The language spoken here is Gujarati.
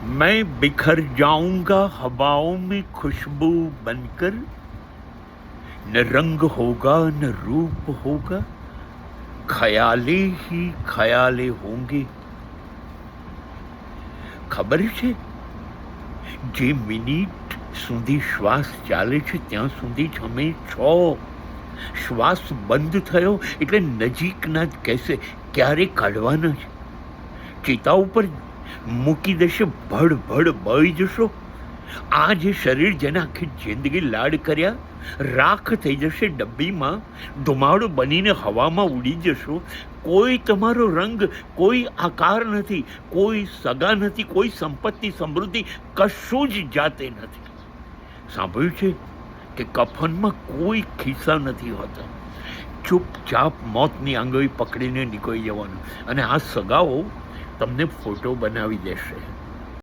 मैं बिखर जाऊंगा हवाओं में खुशबू बनकर, न रंग होगा न रूप होगा, ख्याले ही ख्याले होंगे. ખબર છે, જે મિનિટ સુધી શ્વાસ ચાલે છે ત્યાં સુધી જ અમે છો. શ્વાસ બંધ થયો એટલે નજીકના જ કહેશે ક્યારે કાઢવાના છે. ચિતા ઉપર મૂકી દેશે, ભડ ભડ બળી જશો. આ જે શરીર જેને આખી જિંદગી લાડ કર્યા, રાખ થઈ જશે ડબ્બીમાં, ધુમાડો બનીને હવામાં ઉડી જશો. કોઈ તમારો રંગ, કોઈ આકાર નથી, કોઈ સગા નથી, કોઈ સંપત્તિ સમૃદ્ધિ કશું જ જાતે નથી. સાંભળ્યું છે કે કફનમાં કોઈ ખિસ્સા નથી હોતા. ચૂપચાપ મોતની આંગળી પકડીને નીકળી જવાનું. અને આ સગાઓ તમને ફોટો બનાવી દેશે.